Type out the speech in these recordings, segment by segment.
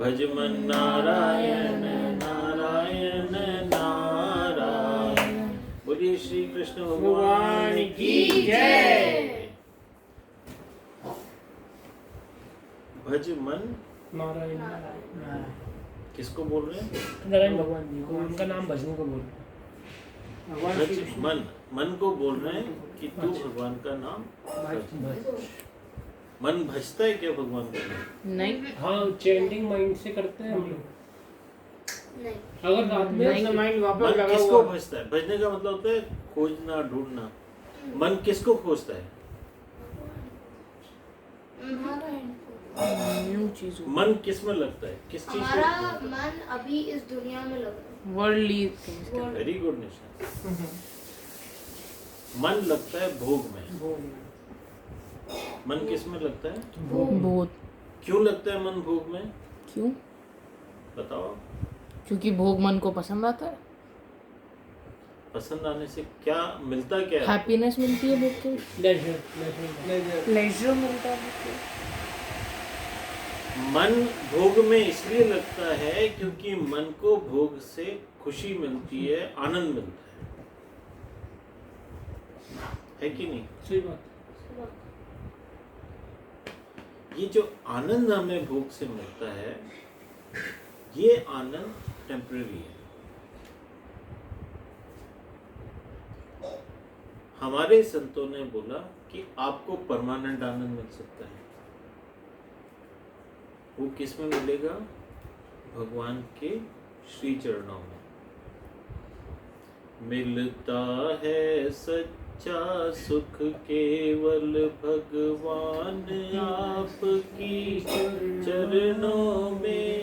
भज मन नारायण नारायण नारायण। बोलिए श्री कृष्ण भगवान की जय। भज मन नारायण किसको बोल रहे हैं? नारायण भगवान जी को, उनका नाम भजने को बोल रहे हैं। भज मन, मन को बोल रहे हैं कि तू भगवान का नाम भज। मन भजता है क्या भगवान का नाम? नहीं। हाँ, चैंटिंग माइंड से करते हैं हम लोग। नहीं। अगर रात में माइंड वापस मन लगा किसको हुआ। भजता है? भजने का मतलब होता है खोजना, ढूंढना। मन किसको खोजता है? नारायण को। न्यू चीज मन किस में लगता है? किस चीज हमारा को? मन अभी इस दुनिया में लग रहा वर्ल्डली है। वेरी गुड निशा। मन लगता है भोग में। मन किस में लगता है? बहुत। क्यों लगता है मन भोग में? क्यों? बताओ। क्योंकि भोग मन को पसंद आता है। पसंद आने से क्या मिलता? क्या है? हैप्पीनेस मिलती है भोग के। लेजर प्लेजर मिलता है। मन भोग में इसलिए लगता है क्योंकि मन को भोग से खुशी मिलती है, आनंद मिलता है कि नहीं? सही बात। ये जो आनंद हमें भोग से मिलता है, ये आनंद टेम्परेरी है। हमारे संतों ने बोला कि आपको परमानेंट आनंद मिल सकता है। वो किस में मिलेगा? भगवान के श्री चरणों में मिलता है सच्चा सुख केवल भगवान आपकी चरणों में।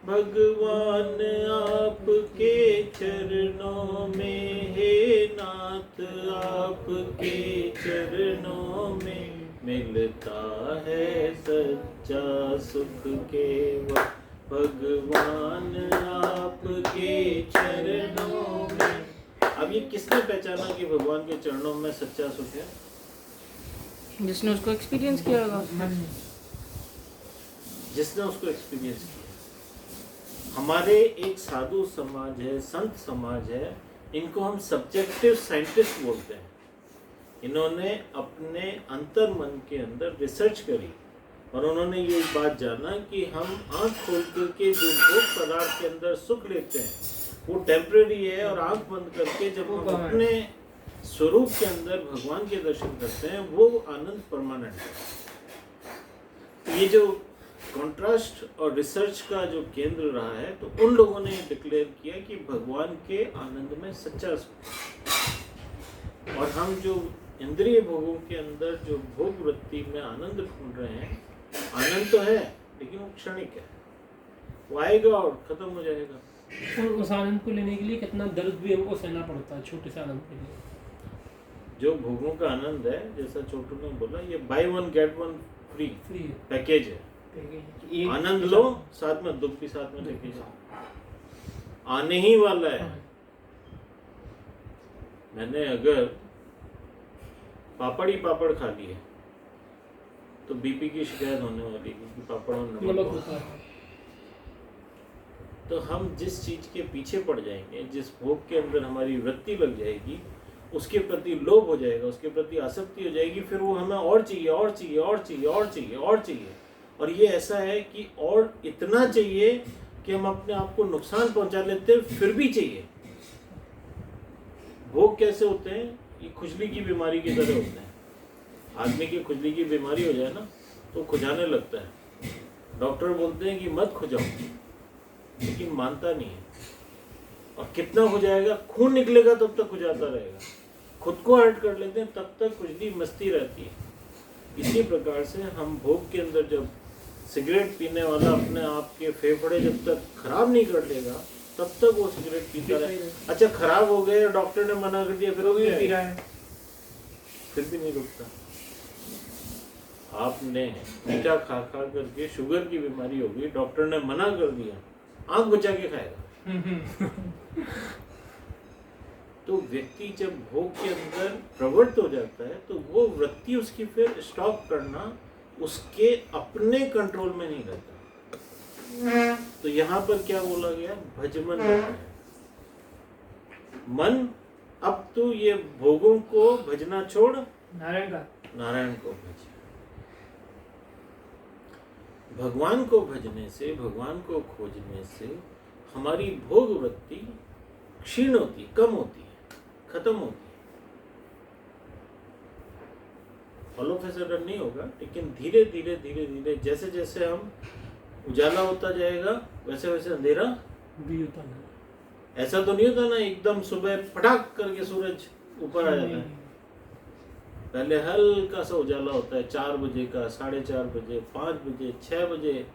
भगवान आपके चरणों में, हे नाथ आपके चरणों में मिलता है सच्चा सुख केवल भगवान आपके चरणों में। अब ये किसने पहचाना कि भगवान के चरणों में सच्चा सुख है? जिसने उसको एक्सपीरियंस किया होगा। जिसने उसको एक्सपीरियंस किया। हमारे एक साधु समाज है, संत समाज है, इनको हम सब्जेक्टिव साइंटिस्ट बोलते हैं। इन्होंने अपने अंतर मन के अंदर रिसर्च करी और उन्होंने ये बात जाना कि हम आंख खोल करके जो भोग पदार्थ के अंदर सुख लेते हैं वो टेम्परेरी है, और आंख बंद करके जब हम अपने स्वरूप के अंदर भगवान के दर्शन करते हैं वो आनंद परमानेंट है। ये जो कॉन्ट्रास्ट और रिसर्च का जो केंद्र रहा है, तो उन लोगों ने डिक्लेयर किया कि भगवान के आनंद में सच्चा सुख। और हम जो इंद्रिय भोगों के अंदर जो भोग वृत्ति में आनंद ढूंढ रहे हैं, आनंद तो है लेकिन वो क्षणिक है, वो आएगा और खत्म हो जाएगा। और उस आनंद को लेने के लिए कितना दर्द भी हमको सहना पड़ता है, छोटे से आनंद के लिए। जो भोगों का आनंद है, जैसा छोटू ने बोला, ये by one get one free free है। पैकेज है। आनंद लो, साथ में दुख भी साथ में लेके जाओ, आने ही वाला है। मैंने अगर पापड़ ही पापड़ खा लिए तो बीपी की शिकायत होने वाली है, क्योंकि पापड़ में नमक नमक होता होता है। है। तो हम जिस चीज के पीछे पड़ जाएंगे, जिस भोग के अंदर हमारी वृत्ति लग जाएगी, उसके प्रति लोभ हो जाएगा, उसके प्रति आसक्ति हो जाएगी, फिर वो हमें और चाहिए और चाहिए और चाहिए और चाहिए और चाहिए। और ये ऐसा है कि और इतना चाहिए कि हम अपने आप को नुकसान पहुंचा लेते हैं, फिर भी चाहिए। भोग कैसे होते हैं? ये खुजली की बीमारी की तरह होते हैं। आदमी की खुजली की बीमारी हो जाए ना तो खुजाने लगता है। डॉक्टर बोलते हैं कि मत खुजाओ, लेकिन मानता नहीं है। और कितना खुजाएगा? खून निकलेगा तब तक खुजाता रहेगा। खुद को हर्ट कर लेते हैं तब तक खुजली मस्ती रहती है। इसी प्रकार से हम भोग के अंदर जब सिगरेट पीने वाला अपने आप के फेफड़े जब तक खराब नहीं कर लेगा तब तक वो सिगरेट पीता रहे। अच्छा, खराब हो गए, डॉक्टर ने मना कर दिया, फिर वो भी पी रहा है, फिर भी नहीं रुकता। आपने मीठा खा खा करके शुगर की बीमारी हो गई, डॉक्टर ने मना कर दिया, आंख बचा के खाएगा। तो व्यक्ति जब भोग के अंदर प्रवृत्त हो जाता है तो वो वृत्ति उसकी फिर स्टॉप करना उसके अपने कंट्रोल में नहीं रहता। तो यहाँ पर क्या बोला गया? भजमन है। मन अब तू ये भोगों को भजना छोड़, नारायण का नारायण को भज। भगवान को भजने से, भगवान को खोजने से हमारी भोग वृत्ति क्षीण होती, कम होती है, खत्म होती है। ऑल ऑफ ए सडन नहीं होगा, लेकिन धीरे धीरे धीरे धीरे जैसे जैसे हम उजाला होता जाएगा वैसे वैसे अंधेरा भी होता है। ऐसा तो नहीं होता ना एकदम सुबह पटाख करके सूरज ऊपर आ जाता है। पहले हल्का सा उजाला होता है, 4 बजे का, 4:30 बजे, 5 बजे, 6 बजे।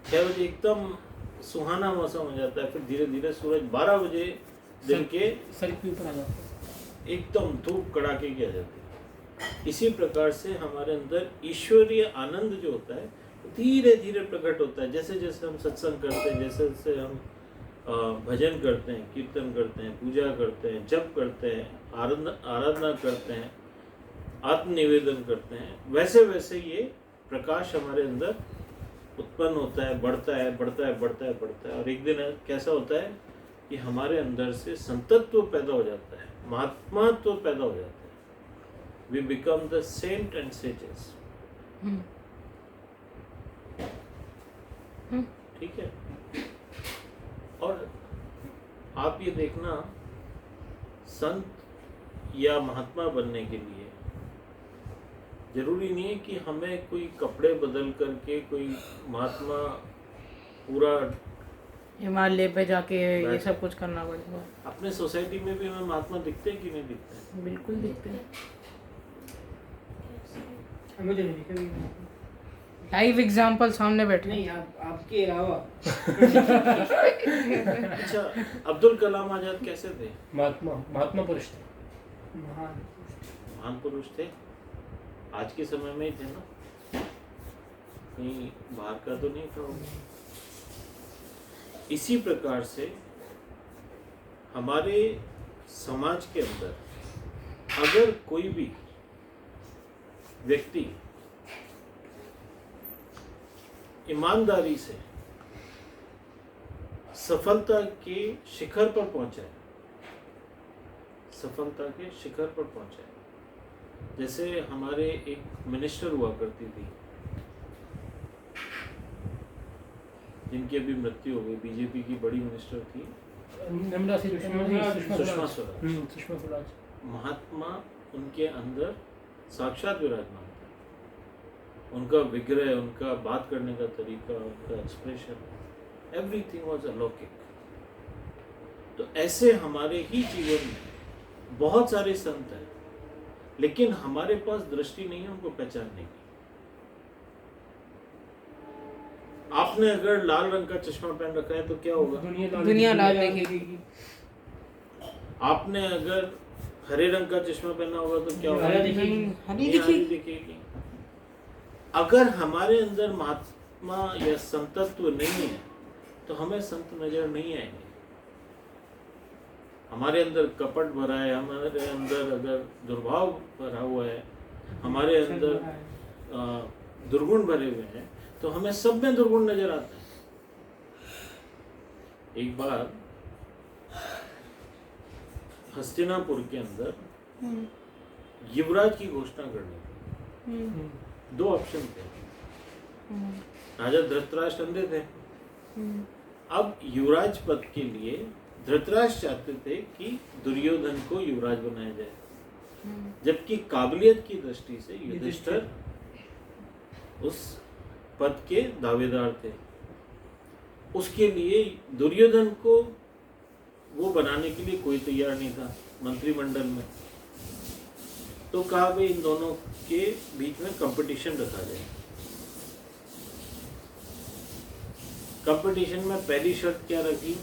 6 बजे एकदम सुहाना मौसम हो जाता है, फिर धीरे धीरे सूरज 12 बजे दिन के सर के ऊपर आ जाता है। एकदम धूप कड़ाके की आ जाती है। इसी प्रकार से हमारे अंदर ईश्वरीय आनंद जो होता है धीरे धीरे प्रकट होता है। जैसे जैसे हम सत्संग करते हैं, जैसे जैसे हम भजन करते हैं, कीर्तन करते हैं, पूजा करते हैं, जप करते हैं, आराधना करते हैं, आत्मनिवेदन करते हैं, वैसे वैसे ये प्रकाश हमारे अंदर उत्पन्न होता है, बढ़ता है, बढ़ता है, बढ़ता है, बढ़ता है। और एक दिन कैसा होता है कि हमारे अंदर से संतत्व पैदा हो जाता है, महात्मात्व पैदा हो जाता है। We become the saint and sages. ठीक है। और आप ये देखना, संत या महात्मा बनने के लिए जरूरी नहीं है कि हमें कोई कपड़े बदल करके कोई महात्मा पूरा हिमालय पे जाके ये सब कुछ करना पड़ेगा। अपने सोसाइटी में भी हमें महात्मा दिखते हैं कि नहीं दिखते हैं? बिल्कुल दिखते हैं। हमें तो नहीं दिखेगी। लाइव एग्जांपल सामने बैठे। नहीं, आपके अलावा। अच्छा, अब्दुल कलाम आजाद कैसे थे? महात्मा पुरुष थे। महान पुरुष थे। आज के समय में ही थे ना, कहीं बाहर का तो नहीं था। इसी प्रकार से हमारे समाज के अंदर अगर कोई भी व्यक्ति ईमानदारी से सफलता के शिखर पर पहुंचा है, सफलता के शिखर पर पहुंचा है। जैसे हमारे एक मिनिस्टर हुआ करती थी जिनकी अभी मृत्यु हो गई, बीजेपी की बड़ी मिनिस्टर थी, सुषमा स्वराज। महात्मा उनके अंदर साक्षात विराजमान था। उनका विग्रह, उनका बात करने का तरीका, उनका एक्सप्रेशन, एवरीथिंग वाज अलौकिक। तो ऐसे हमारे ही जीवन में बहुत सारे संत हैं, लेकिन हमारे पास दृष्टि नहीं है उनको पहचानने की। आपने अगर लाल रंग का चश्मा पहन रखा है तो क्या होगा? दुनिया लाल देखेगी। आपने अगर हरे रंग का चश्मा पहना होगा तो क्या होगा? हरी दिखेगी। दिखेगी। अगर हमारे अंदर महात्मा या संतत्व नहीं है तो हमें संत नजर नहीं आएंगे। हमारे अंदर कपट भरा है, हमारे अंदर अगर दुर्भाव भरा हुआ है, हमारे अंदर दुर्गुण भरे हुए हैं, तो हमें सब में दुर्गुण नजर आता है। एक बार हस्तिनापुर के अंदर युवराज की घोषणा करनी थी। 2 ऑप्शन थे। राजा धृतराष्ट्र अंधे थे। अब युवराज पद के लिए धृतराष्ट्र चाहते थे कि दुर्योधन को युवराज बनाया जाए, जबकि काबिलियत की दृष्टि से युधिष्ठिर उस पद के दावेदार थे। उसके लिए दुर्योधन को वो बनाने के लिए कोई तैयार नहीं था मंत्रिमंडल में। तो कहा भाई इन दोनों के बीच में कंपटीशन रखा जाए। कंपटीशन में पहली शर्त क्या रखी?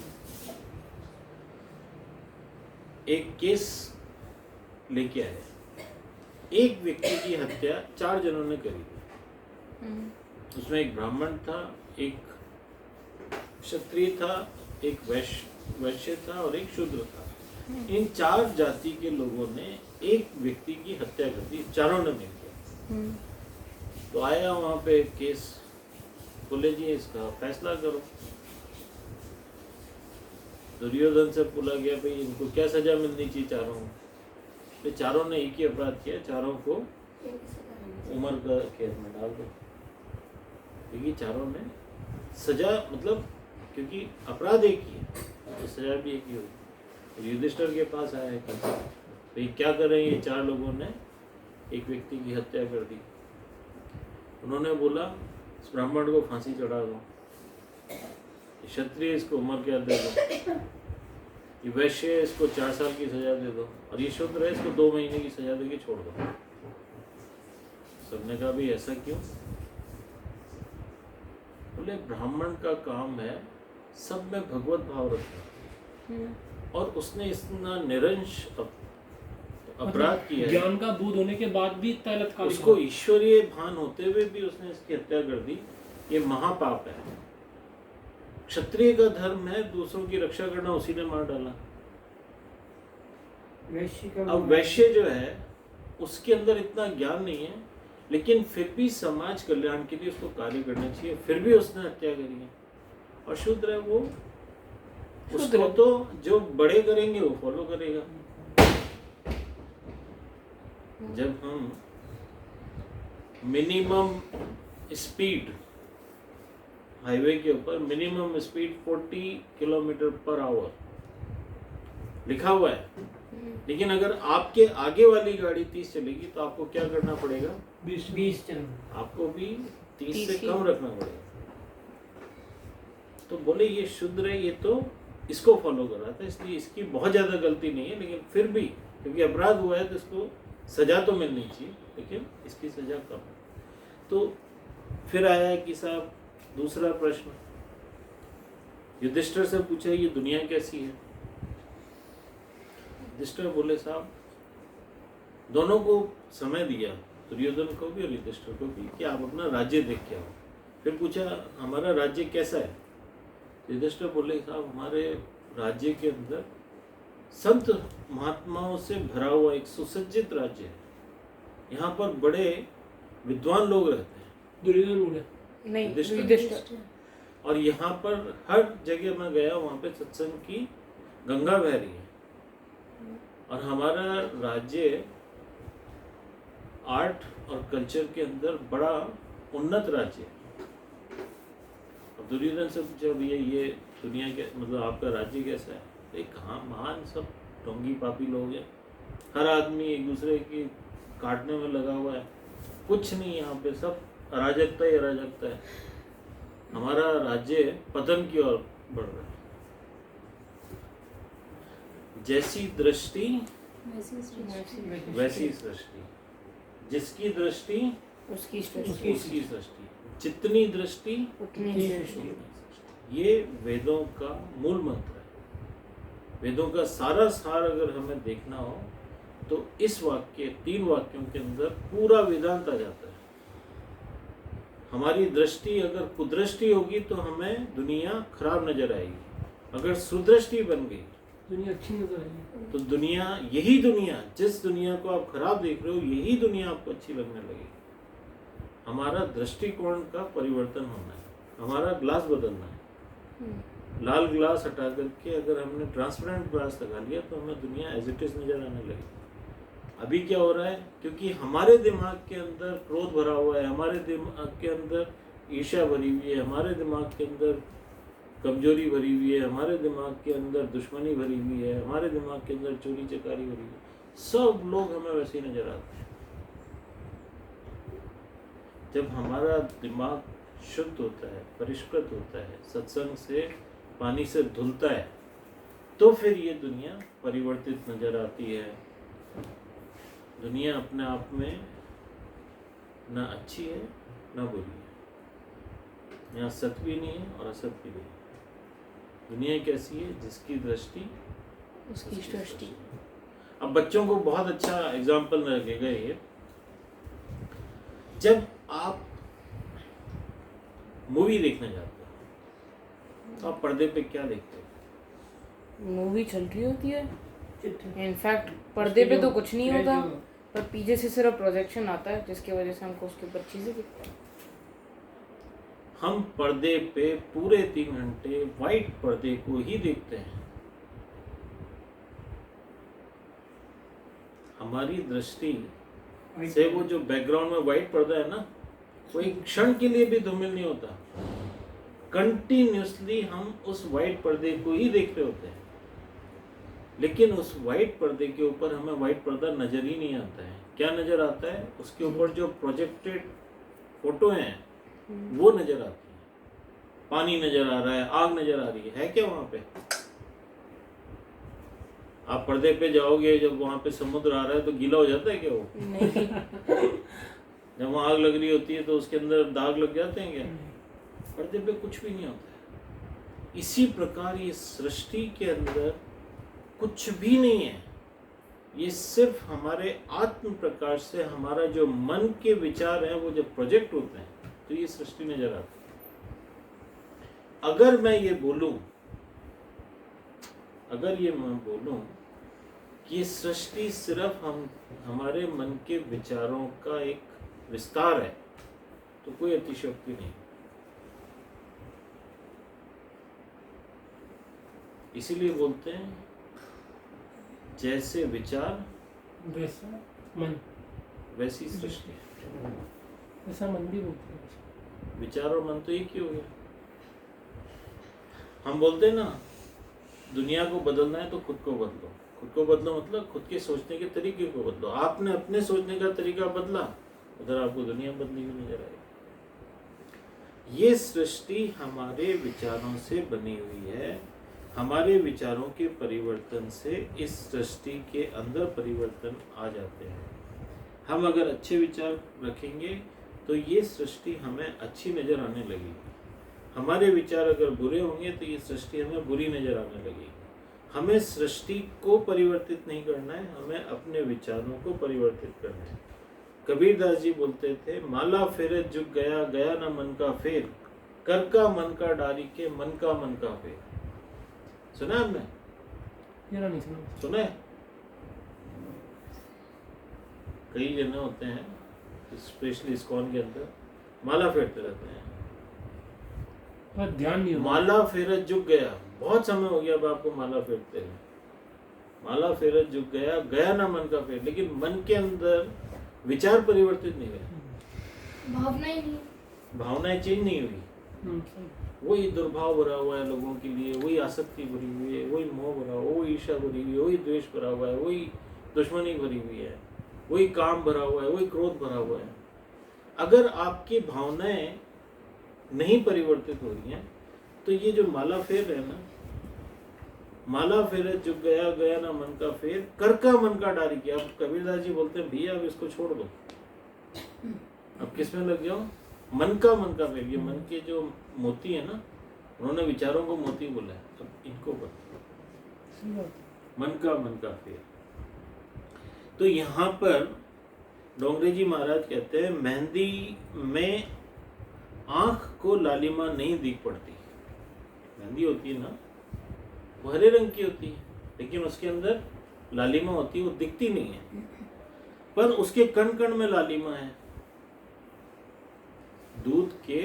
एक केस लेके आए, एक व्यक्ति की हत्या 4 जनों ने करी थी। उसमें एक ब्राह्मण था, एक क्षत्रिय था, एक वैश्य था और एक शूद्र था। इन 4 जाति के लोगों ने एक व्यक्ति की हत्या कर दी, चारों ने मिलकर। तो आया वहां पे केस बोले जी इसका फैसला करो। दुर्योधन से बोला गया भाई इनको क्या सजा मिलनी चाहिए चारों को। तो चारों ने एक ही अपराध किया, चारों को उम्र का कैद में डाल दो। क्योंकि चारों ने सजा मतलब क्योंकि अपराध एक ही है तो सजा भी एक ही होगी। तो युधिष्ठिर के पास आया है भाई क्या करें, ये चार लोगों ने एक व्यक्ति की हत्या कर दी। उन्होंने बोला इस ब्राह्मण को फांसी चढ़ा दो, क्षत्रिय इसको उम्र कैद दे दो, ये वैश्य है इसको 4 साल की सजा दे दो, और ये शूद्र है इसको 2 महीने की सजा देके छोड़ दो। सबने कहा भी ऐसा क्यों? बोले ब्राह्मण का काम है सब में भगवत भाव रखना, और उसने इतना निरंश अपराध किया है, ज्ञान का बोध होने के बाद भी तलत उसको ईश्वरीय भान होते हुए भी उसने इसकी हत्या कर दी। ये महापाप है। क्षत्रिय का धर्म है दूसरों की रक्षा करना, उसी ने मार डाला। अब वैश्य जो है उसके अंदर इतना ज्ञान नहीं है, लेकिन फिर भी समाज कल्याण के लिए उसको कार्य करना चाहिए, फिर भी उसने हत्या करी है। और शूद्र है वो, उसको तो जो बड़े करेंगे वो फॉलो करेगा। जब हम मिनिमम स्पीड हाईवे के ऊपर minimum speed 40 kilometre per hour लिखा हुआ है, लेकिन अगर आपके आगे वाली गाड़ी 30 चलेगी तो आपको क्या करना पड़ेगा? 20 चलना, आपको भी 30 से कम रखना पड़ेगा। तो बोले ये शुद्र है, ये तो इसको फॉलो कर रहा था, इसलिए इसकी बहुत ज्यादा गलती नहीं है, लेकिन फिर भी क्योंकि अपराध हुआ है तो इसको सजा तो मिलनी चाहिए, लेकिन इसकी सजा कम है। तो फिर आया कि साहब दूसरा प्रश्न, युधिष्ठिर से पूछा ये दुनिया कैसी है? युधिष्ठिर बोले साहब दोनों को समय दिया, दुर्योधन को भी और युधिष्ठिर को भी, कि आप अपना राज्य देख के आओ। फिर पूछा हमारा राज्य कैसा है? युधिष्ठिर बोले साहब हमारे राज्य के अंदर संत महात्माओं से भरा हुआ एक सुसज्जित राज्य है, यहाँ पर बड़े विद्वान लोग रहते हैं। दुर्योधन बोले नहीं, युधिष्ठिर। युधिष्ठिर। और यहाँ पर हर जगह मैं गया वहाँ पे सत्संग की गंगा बह रही है, और हमारा राज्य आर्ट और कल्चर के अंदर बड़ा उन्नत राज्य है। अब दुर्योधन से पूछा भैया ये दुनिया के मतलब आपका राज्य कैसा है? एक कहाँ महान सब ढोंगी पापी लोग हैं, हर आदमी एक दूसरे की काटने में लगा हुआ है, कुछ नहीं यहाँ पे, सब अराजकता ही अराजकता है। हमारा राज्य पतन की ओर बढ़ रहा है। जैसी दृष्टि वैसी सृष्टि, जिसकी दृष्टि उसकी सृष्टि, उसकी सृष्टि, जितनी दृष्टि उतनी सृष्टि। ये वेदों का मूल मंत्र है। वेदों का सारा सार अगर हमें देखना हो तो इस वाक्य 3 वाक्यों के अंदर पूरा वेदांत आ जाता है। हमारी दृष्टि अगर कुदृष्टि होगी तो हमें दुनिया खराब नजर आएगी, अगर सुदृष्टि बन गई दुनिया अच्छी नजर आएगी। तो दुनिया, यही दुनिया, जिस दुनिया को आप खराब देख रहे हो यही दुनिया आपको अच्छी लगने लगेगी। हमारा दृष्टिकोण का परिवर्तन होना है, हमारा ग्लास बदलना है। लाल ग्लास हटा करके अगर हमने ट्रांसपेरेंट ग्लास लगा लिया तो हमें दुनिया एज इट इज नजर आने लगेगी। अभी क्या हो रहा है? क्योंकि हमारे दिमाग के अंदर क्रोध भरा हुआ है, हमारे दिमाग के अंदर ईर्ष्या भरी हुई है, हमारे दिमाग के अंदर कमजोरी भरी हुई है, हमारे दिमाग के अंदर दुश्मनी भरी हुई है, हमारे दिमाग के अंदर चोरी चकारी भरी हुई है। सब लोग हमें वैसे ही नजर आते हैं। जब हमारा दिमाग शुद्ध होता है, परिष्कृत होता है, सत्संग से पानी से धुलता है, तो फिर ये दुनिया परिवर्तित नजर आती है। दुनिया अपने आप में ना अच्छी है ना बुरी है, यहाँ सत्य भी नहीं है और असत भी नहीं है। दुनिया कैसी है? जिसकी दृष्टि उसकी सृष्टि। अब बच्चों को बहुत अच्छा एग्जाम्पल लगेगा ये। जब आप मूवी देखने जाते हो तो आप पर्दे पे क्या देखते हो? मूवी चल रही होती है, इनफैक्ट पर्दे पे तो कुछ नहीं होता, पर पीछे से सिर्फ प्रोजेक्शन आता है जिसकी वजह से हमको उसके ऊपर चीजें दिखती हैं। हम पर्दे पे पूरे 3 घंटे वाइट पर्दे को ही देखते हैं। हमारी दृष्टि से वो जो बैकग्राउंड में वाइट पर्दा है ना, वो एक क्षण के लिए भी धूमिल नहीं होता। कंटिन्यूसली हम उस वाइट पर्दे को ही देखते होते हैं, लेकिन उस वाइट पर्दे के ऊपर हमें वाइट पर्दा नजर ही नहीं आता है। क्या नजर आता है? उसके ऊपर जो प्रोजेक्टेड फोटो हैं वो नजर आती है। पानी नजर आ रहा है, आग नजर आ रही है क्या वहां पे? आप पर्दे पे जाओगे, जब वहां पे समुद्र आ रहा है तो गीला हो जाता है क्या वो? नहीं। जब वहां आग लग रही होती है तो उसके अंदर दाग लग जाते हैं क्या? पर्दे पे कुछ भी नहीं होता है। इसी प्रकार ये सृष्टि के अंदर कुछ भी नहीं है। ये सिर्फ हमारे आत्म प्रकाश से हमारा जो मन के विचार हैं वो जब प्रोजेक्ट होते हैं तो ये सृष्टि नजर आती है। अगर मैं बोलूं कि ये सृष्टि सिर्फ हमारे मन के विचारों का एक विस्तार है तो कोई अतिशयोक्ति नहीं। इसीलिए बोलते हैं जैसे विचार वैसा मन, वैसी सृष्टि। वैसा मन भी बोलते हैं। विचार और मन तो एक ही हो गया। हम बोलते हैं ना, दुनिया को बदलना है तो खुद को बदलो। खुद को बदलो मतलब खुद के सोचने के तरीके को बदलो। आपने अपने सोचने का तरीका बदला, उधर आपको दुनिया बदली हुई नजर आएगी। ये सृष्टि हमारे विचारों से बनी हुई है। हमारे विचारों के परिवर्तन से इस सृष्टि के अंदर परिवर्तन आ जाते हैं। हम अगर अच्छे विचार रखेंगे तो ये सृष्टि हमें अच्छी नजर आने लगेगी। हमारे विचार अगर बुरे होंगे तो ये सृष्टि हमें बुरी नजर आने लगेगी। हमें सृष्टि को परिवर्तित नहीं करना है, हमें अपने विचारों को परिवर्तित करना है। कबीरदास जी बोलते थे, माला फेरत जुग गया, गया ना मन का फेर, कर का मन का डारी के, मन का फेर। सुना है आपने? मेरा नहीं सुना। सुना है? कई जने होते हैं स्पेशली इस्कॉन के अंदर माला फेरते रहते हैं। पर ध्यान नहीं होता। माला फेरत जुग गया, बहुत समय हो गया अब आपको माला फेरते हैं। माला फेरत जुग गया, गया ना मन का फेर, लेकिन मन के अंदर विचार परिवर्तित नहीं हुए, भावनाएं नहीं, भावनाएं चेंज नहीं हुई। सही। वही दुर्भाव भरा हुआ है लोगों के लिए, वही आसक्ति भरी हुई है, वही मोह भरा हुआ, वही ईर्ष्या भरी हुई है, वही द्वेष भरा हुआ है, वही दुश्मनी भरी हुई है, वही काम भरा हुआ है, वही क्रोध भरा हुआ है। अगर आपकी भावनाएं नहीं परिवर्तित हो रही हैं तो ये जो माला फेर है ना, माला फेरत जुग गया, गया ना मन का फेर, कर का मन का डारी किया। अब कबीरदास जी बोलते हैं भैया अब इसको छोड़ दो, अब किस में लग जाओ? मन का फेर। ये मन के जो मोती है ना, उन्होंने विचारों को मोती बोला है, अब इनको बदलो, मन का फेर। तो यहाँ पर डोंगरे जी महाराज कहते हैं, मेहंदी में आंख को लालिमा नहीं दिख पड़ती। मेहंदी होती है ना, वो हरे रंग की होती है, लेकिन उसके अंदर लालिमा होती है, वो दिखती नहीं है, पर उसके कण कण में लालिमा है। दूध के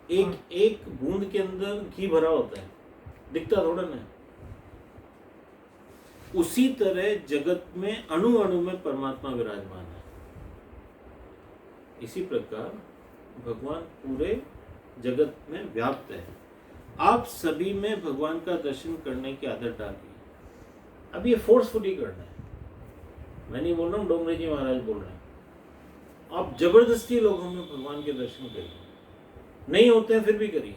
एक एक बूंद के अंदर घी भरा होता है, दिखता थोड़ा ना। उसी तरह जगत में अणु अणु में परमात्मा विराजमान है। इसी प्रकार भगवान पूरे जगत में व्याप्त है। आप सभी में भगवान का दर्शन करने की आदत डालिए। अब ये फोर्सफुली करना है, मैं नहीं बोल रहा हूँ, डोंगरे जी महाराज बोल रहे हैं। आप जबरदस्ती लोगों में भगवान के दर्शन करिए, नहीं होते हैं फिर भी करिए।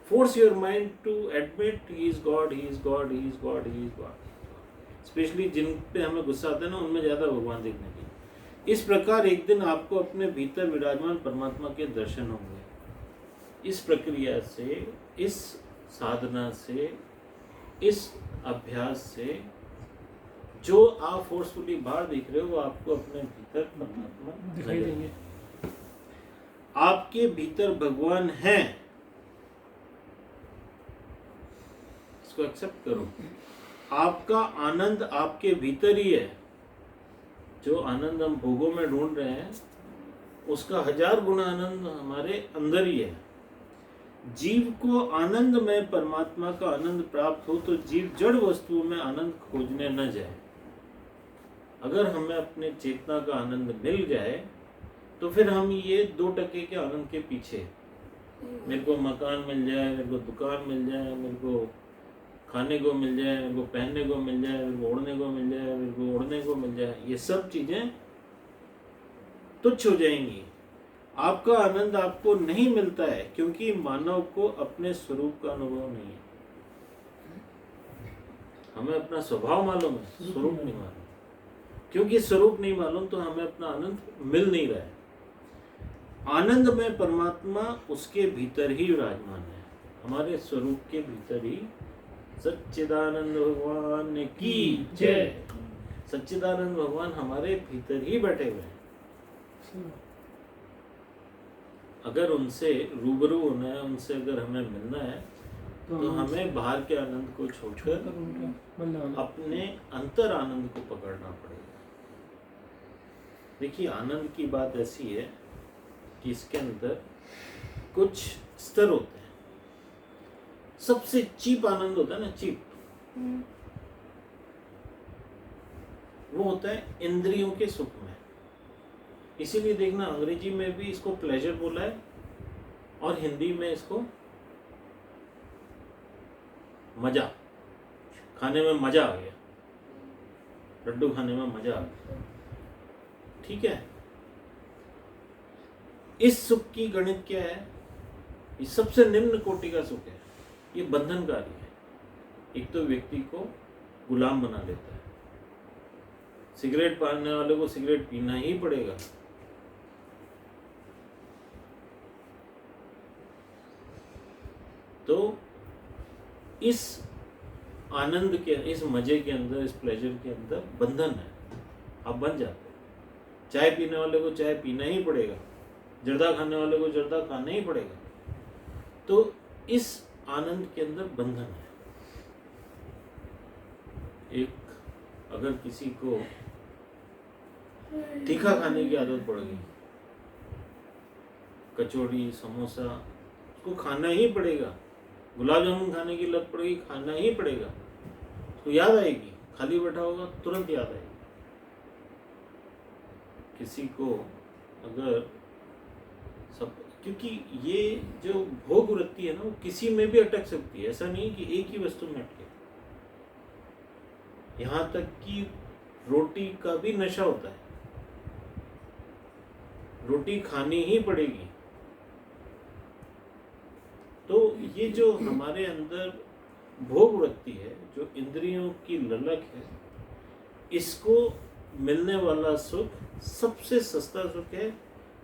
Force your mind to admit he is God, he is God, he is God, he is God. Specially जिन पे हमें गुस्सा आता है ना, उनमें ज्यादा भगवान देखने की। इस प्रकार एक दिन आपको अपने भीतर विराजमान परमात्मा के दर्शन होंगे। इस प्रक्रिया से, इस साधना से, इस अभ्यास से जो आप फोर्सफुली बाहर दिख रहे हो, वो आपको अपने भीतर परमात्मा दिखाई देंगे। आपके भीतर भगवान है, इसको एक्सेप्ट करो। आपका आनंद आपके भीतर ही है। जो आनंद हम भोगों में ढूंढ रहे हैं उसका 1000 गुना आनंद हमारे अंदर ही है। जीव को आनंद में परमात्मा का आनंद प्राप्त हो तो जीव जड़ वस्तुओं में आनंद खोजने न जाए। अगर हमें अपने चेतना का आनंद मिल जाए तो फिर हम ये 2% के आनंद के पीछे, मेरे को मकान मिल जाए, मेरे को दुकान मिल जाए, मेरे को खाने को मिल जाए, मेरे को पहनने को मिल जाए, मेरे को ओढ़ने को मिल जाए, मेरे को ओढ़ने को मिल जाए, ये सब चीजें तुच्छ हो जाएंगी। आपका आनंद आपको नहीं मिलता है क्योंकि मानव को अपने स्वरूप का अनुभव नहीं है। हमें अपना स्वभाव मालूम है, स्वरूप नहीं मालूम। क्योंकि स्वरूप नहीं मालूम तो हमें अपना आनंद मिल नहीं रहा है। आनंद में परमात्मा उसके भीतर ही विराजमान है, हमारे स्वरूप के भीतर ही। सच्चिदानंद भगवान की जय। सच्चिदानंद भगवान हमारे भीतर ही बैठे हुए हैं। अगर उनसे रूबरू होना है, उनसे अगर हमें मिलना है तो हमें बाहर के आनंद को छोड़कर अपने अंतर आनंद को पकड़ना पड़ेगा। देखिए, आनंद की बात ऐसी है कि इसके अंदर कुछ स्तर होते हैं। सबसे चीप आनंद होता है ना, चीप, वो होता है इंद्रियों के सुख में। इसीलिए देखना, अंग्रेजी में भी इसको प्लेजर बोला है और हिंदी में इसको मजा। खाने में मजा आ गया, लड्डू खाने में मजा आ गया, ठीक है। इस सुख की गणित क्या है? ये सबसे निम्न कोटि का सुख है, ये बंधनकारी है। एक तो व्यक्ति को गुलाम बना लेता है। सिगरेट पाने वाले को सिगरेट पीना ही पड़ेगा। तो इस आनंद के, इस मजे के अंदर, इस प्लेजर के अंदर बंधन है, आप बन जाते हैं। चाय पीने वाले को चाय पीना ही पड़ेगा, जर्दा खाने वाले को जर्दा खाना ही पड़ेगा। तो इस आनंद के अंदर बंधन है। एक अगर किसी को तीखा खाने की आदत पड़ गई, कचौड़ी, समोसा, उसको खाना ही पड़ेगा। गुलाब जामुन खाने की लत पड़ गई, खाना ही पड़ेगा। तो याद आएगी, खाली बैठा होगा तुरंत याद आएगी। किसी को अगर सब, क्योंकि ये जो भोग वृत्ति है ना, वो किसी में भी अटक सकती है। ऐसा नहीं कि एक ही वस्तु में अटके। यहाँ तक कि रोटी का भी नशा होता है, रोटी खानी ही पड़ेगी। तो ये जो हमारे अंदर भोग वृत्ति है, जो इंद्रियों की ललक है, इसको मिलने वाला सुख सबसे सस्ता सुख है।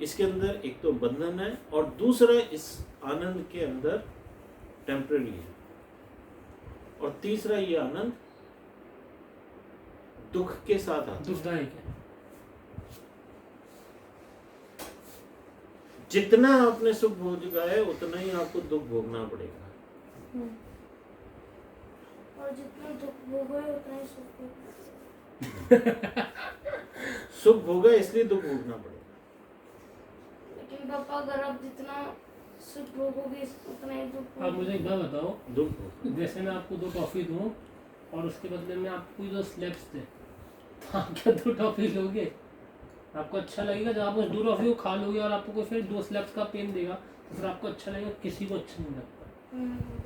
इसके अंदर एक तो बंधन है और दूसरा इस आनंद के अंदर टेम्पररी है, और तीसरा ये आनंद दुख के साथ आता है, दुखदायक है। जितना आपने सुख भोगा है उतना ही आपको दुख भोगना पड़ेगा। और जितना दुख भोगा है उतना ही सुख भोगा। सुख भोगा इसलिए दुख भोगना पड़ेगा। लेकिन पापा, अगर आप जितना सुख भोगोगे उतना ही दुख आप मुझे एक बात बताओ, दुख भोगना। जैसे मैं आपको 2 टॉफी दूं और उसके बदले में आपको 2 स्लैब्स दे, तो आप क्या 2 टॉफी लोगे? आपको अच्छा लगेगा जब आप उस 2 टॉफी को खा लोगे और आपको कोई फिर 2 स्लैब्स का पेन देगा तो फिर आपको अच्छा लगेगा? किसी को अच्छा नहीं लगता।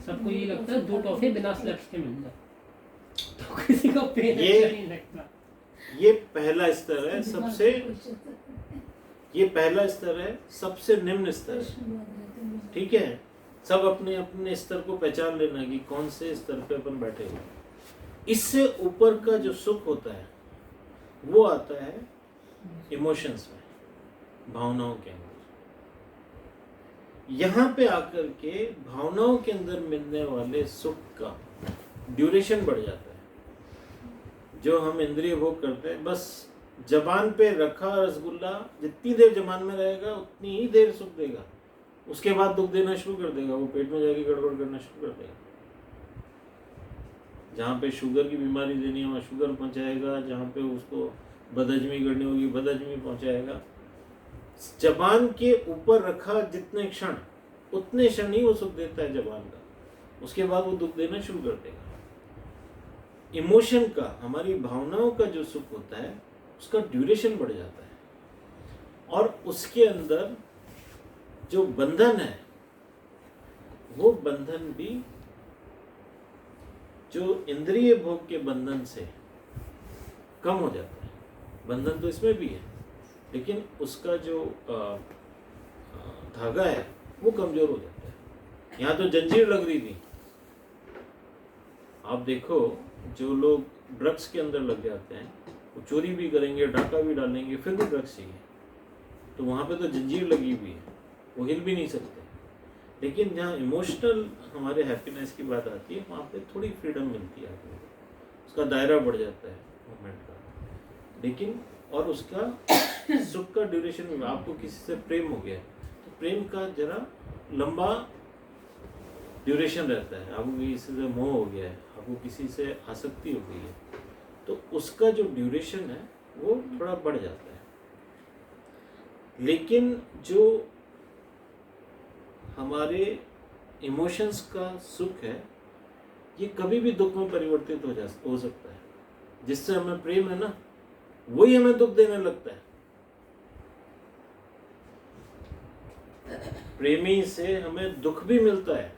सबको ये लगता है 2 टॉफी बिना स्लैब्स के मिल जाए, तो किसी को पेन अच्छा नहीं लगता। ये पहला स्तर है, सबसे, ये पहला स्तर है, सबसे निम्न स्तर है, ठीक है। सब अपने अपने स्तर को पहचान लेना कि कौन से स्तर पे अपन बैठे हैं। इससे ऊपर का जो सुख होता है वो आता है इमोशंस में, भावनाओं के अंदर। यहाँ पे आकर के भावनाओं के अंदर मिलने वाले सुख का ड्यूरेशन बढ़ जाता है। जो हम इंद्रिय भोग करते हैं, बस जबान पे रखा रसगुल्ला जितनी देर जबान में रहेगा उतनी ही देर सुख देगा, उसके बाद दुख देना शुरू कर देगा, वो पेट में जाके गड़बड़ करना शुरू कर देगा। जहाँ पे शुगर की बीमारी देनी है वहाँ शुगर पहुँचाएगा, जहाँ पे उसको बदहजमी करनी होगी बदहजमी पहुँचाएगा। जबान के ऊपर रखा जितने क्षण, उतने क्षण ही वो सुख देता है जबान का, उसके बाद वो दुख देना शुरू कर देगा। इमोशन का, हमारी भावनाओं का जो सुख होता है उसका ड्यूरेशन बढ़ जाता है, और उसके अंदर जो बंधन है वो बंधन भी जो इंद्रिय भोग के बंधन से कम हो जाता है। बंधन तो इसमें भी है, लेकिन उसका जो धागा है वो कमजोर हो जाता है। यहाँ तो जंजीर लग रही थी, आप देखो जो लोग ड्रग्स के अंदर लग जाते हैं वो चोरी भी करेंगे, डाका भी डालेंगे, फिर भी ड्रग्स चाहिए, तो वहाँ पे तो जंजीर लगी हुई है, वो हिल भी नहीं सकते। लेकिन जहाँ इमोशनल हमारे हैप्पीनेस की बात आती है वहाँ पे थोड़ी फ्रीडम मिलती है आपको, उसका दायरा बढ़ जाता है मूवमेंट का, लेकिन और उसका सुख का ड्यूरेशन में, आपको किसी से प्रेम हो गया तो प्रेम का जरा लंबा ड्यूरेशन रहता है, आपको किसी से मोह हो गया है, आपको किसी से आसक्ति हो गई है, तो उसका जो ड्यूरेशन है वो थोड़ा बढ़ जाता है। लेकिन जो हमारे इमोशंस का सुख है ये कभी भी दुख में परिवर्तित हो सकता है। जिससे हमें प्रेम है ना, वही हमें दुख देने लगता है। प्रेमी से हमें दुख भी मिलता है।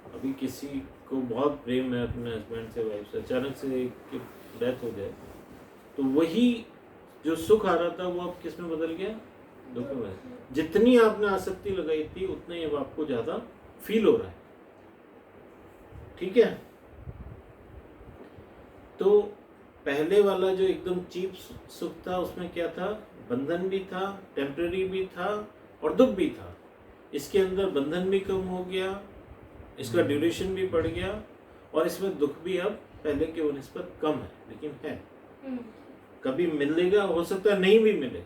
अभी किसी को बहुत प्रेम है अपने हस्बैंड से, वाइफ से, अचानक से एक डेथ हो जाए तो वही जो सुख आ रहा था वो अब किस में बदल गया, दुख में बदल गया। जितनी आपने आसक्ति लगाई थी उतना ही अब आपको ज्यादा फील हो रहा है, ठीक है। तो पहले वाला जो एकदम चीप सुख था उसमें क्या था, बंधन भी था, टेम्पररी भी था और दुख भी था। इसके अंदर बंधन भी कम हो गया, इसका ड्यूरेशन भी बढ़ गया, और इसमें दुख भी अब पहले के निस्बत कम है, लेकिन है। कभी मिलेगा, हो सकता है नहीं भी मिले,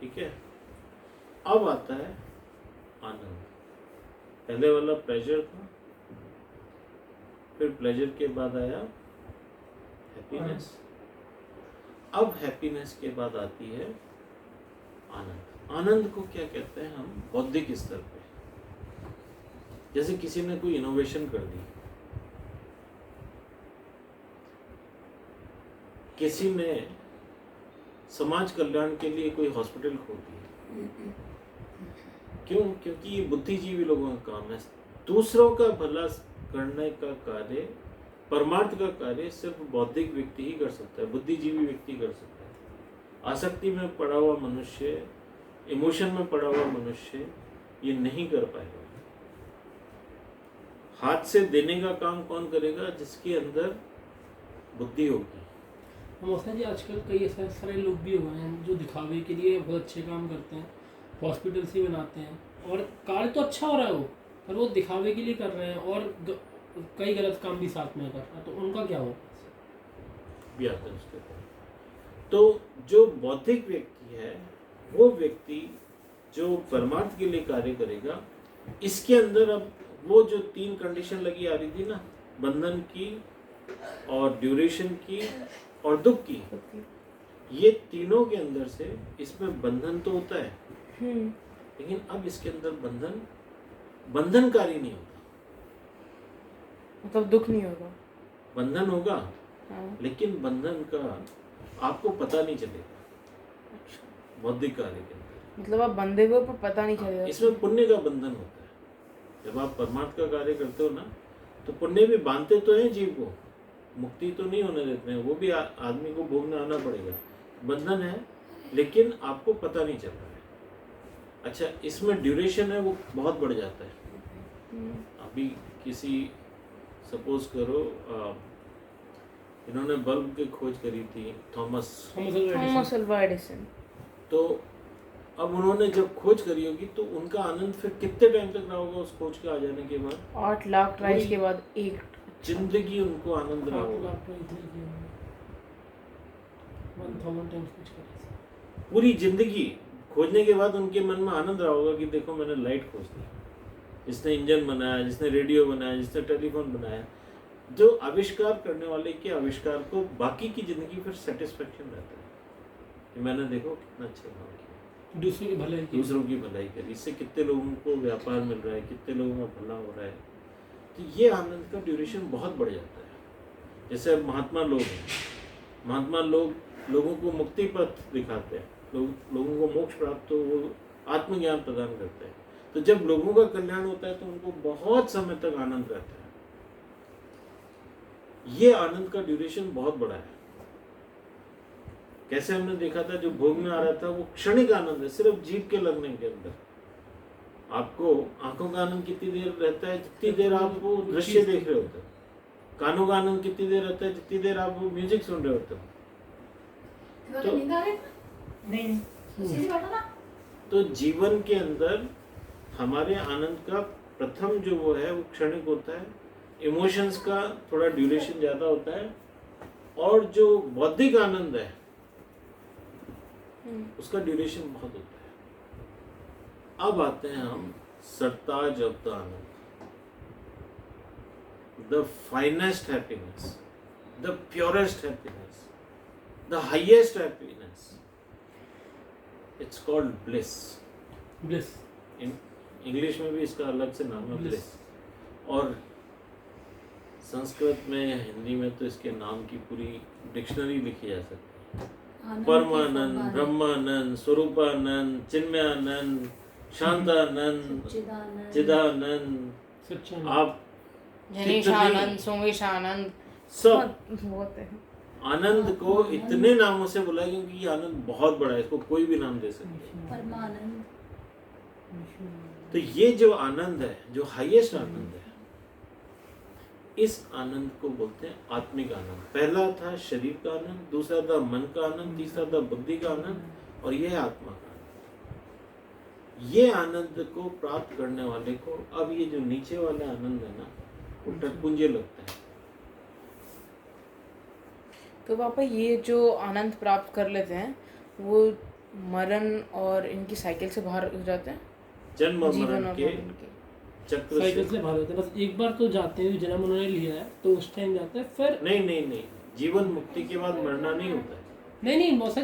ठीक है। अब आता है आनंद। पहले वाला प्लेजर था, फिर प्लेजर के बाद आया हैप्पीनेस, अब हैप्पीनेस के बाद आती है आनंद। आनंद को क्या कहते हैं हम बौद्धिक स्तर पे, जैसे किसी ने कोई इनोवेशन कर दी, किसी ने समाज कल्याण के लिए कोई हॉस्पिटल खोल दी। क्यों? क्योंकि ये बुद्धिजीवी लोगों का काम है। दूसरों का भला करने का कार्य, परमार्थ का कार्य सिर्फ बौद्धिक व्यक्ति ही कर सकता है, बुद्धिजीवी व्यक्ति कर सकता है। आसक्ति में पड़ा हुआ मनुष्य, इमोशन में पड़ा हुआ मनुष्य ये नहीं कर पाएगा। हाथ से देने का काम कौन करेगा? जिसके अंदर बुद्धि होगी। मोहसिन जी, आजकल कई ऐसे सारे लोग भी हुए हैं जो दिखावे के लिए बहुत अच्छे काम करते हैं, हॉस्पिटल्स ही बनाते हैं, और कार्य तो अच्छा हो रहा है वो, पर वो दिखावे के लिए कर रहे हैं और कई गलत काम भी साथ में कर रहे हैं, तो उनका क्या हो? भी आता है उसके ऊपर। तो जो बौद्धिक व्यक्ति है वो व्यक्ति जो परमार्थ के लिए कार्य करेगा, इसके अंदर अब वो जो 3 कंडीशन लगी आ रही थी ना, बंधन की और ड्यूरेशन की और दुख की, ये तीनों के अंदर से इसमें बंधन तो होता है, लेकिन अब इसके अंदर बंधनकारी नहीं होता। मतलब दुख नहीं होगा, बंधन होगा, हाँ। लेकिन बंधन का आपको पता नहीं चलेगा बौद्धिक कार्य के अंदर। मतलब आप बंधे हुए पर पता नहीं चलेगा। इसमें पुण्य का बंधन होता है। जब आप परमार्थ का कार्य करते हो ना, तो पुण्य भी बांधते तो हैं जीव को, मुक्ति तो नहीं होने देते हैं, वो भी आदमी को भोगने आना पड़ेगा। बंधन है, लेकिन आपको पता नहीं चल रहा है। अच्छा, इसमें ड्यूरेशन है वो बहुत बढ़ जाता है। अभी किसी सपोज करो इन्होंने बल्ब की खोज करी थी, थॉमस अल्वा एडिसन। तो अब उन्होंने जब खोज करी होगी तो उनका आनंद फिर कितने टाइम तक रहा होगा उस खोज के आ जाने के बाद? 8 लाख ट्राइज के बाद एक जिंदगी उनको आनंद रहा होगा। पूरी जिंदगी खोजने के बाद उनके मन में आनंद रहा होगा कि देखो मैंने लाइट खोज दी, जिसने इंजन बनाया, जिसने रेडियो बनाया, जिसने टेलीफोन बनाया। जो आविष्कार करने वाले के आविष्कार को बाकी की जिंदगी फिर सेटिस्फेक्शन रहता है। कि मैंने देखो कितना अच्छा काम किया, दूसरों की भलाई की। दूसरों की भलाई करी, इससे कितने लोगों को व्यापार मिल रहा है, कितने लोगों का भला हो रहा है। तो ये आनंद का ड्यूरेशन बहुत बढ़ जाता है। जैसे अब महात्मा लोग हैं, महात्मा लोग लोगों को मुक्ति पथ दिखाते हैं, लोगों को मोक्ष प्राप्त हो, वो आत्मज्ञान प्रदान करते हैं। तो जब लोगों का कल्याण होता है तो उनको बहुत समय तक आनंद रहता है। ये आनंद का ड्यूरेशन बहुत बड़ा है। कैसे हमने देखा था, जो भोग में आ रहा था वो क्षणिक आनंद है, सिर्फ जीभ के लगने के अंदर। आपको आंखों का आनंद कितनी देर रहता है, जितनी देर आप वो दृश्य देख रहे होते हो। कानों का आनंद कितनी देर रहता है, जितनी देर आप वो म्यूजिक सुन रहे होते हो। तो नींद आ रही? नहीं सीधी बैठो ना। तो जीवन के अंदर हमारे आनंद का प्रथम जो वो है वो क्षणिक होता है, इमोशंस का थोड़ा ड्यूरेशन ज्यादा होता है, और जो बौद्धिक आनंद है उसका ड्यूरेशन बहुत होता है। अब आते हैं हम सरताज ऑफ द आनंद, the finest happiness, the purest happiness, the highest happiness. It's called bliss. Bliss English में भी इसका अलग से नाम है Bliss। ब्लिस, और संस्कृत में या हिंदी में तो इसके नाम की पूरी डिक्शनरी लिखी जा सकती है। परमानंद, ब्रह्मानंद, स्वरूपानंद, चिन्मयानंद, शांतानंद, चिदानंद। सच्चानंद। आप जनीशानंद, सोमेशानंद, सब बहुत है। आनंद को इतने नामों से बुलाए क्योंकि ये आनंद बहुत बड़ा है, इसको कोई भी नाम दे सकते हैं। परमानंद। तो ये जो आनंद है, जो हाईएस्ट आनंद है, इस आनंद को बोलते हैं आत्मिक आनंद। पहला था शरीर का आनंद, दूसरा था मन का आनंद, तीसरा था बुद्धि का आनंद, और यह है आत्मा का आनंद। ये आनंद को प्राप्त करने वाले को अब ये जो नीचे वाला आनंद है ना, वो टटपुंजे लगता है। तो पापा ये जो आनंद प्राप्त कर लेते हैं वो मरण और इनकी साइकिल से बाहर हो जाते हैं, जन्म और जीवन मरण और के मरण के। चक्र साइकिल से। से बाहर होते हैं, बस एक बार तो जाते हैं, जन्म उन्होंने लिया है तो उस टाइम जाते हैं, फिर नहीं, जीवन मुक्ति के बाद मरना नहीं होता है। नहीं बहुत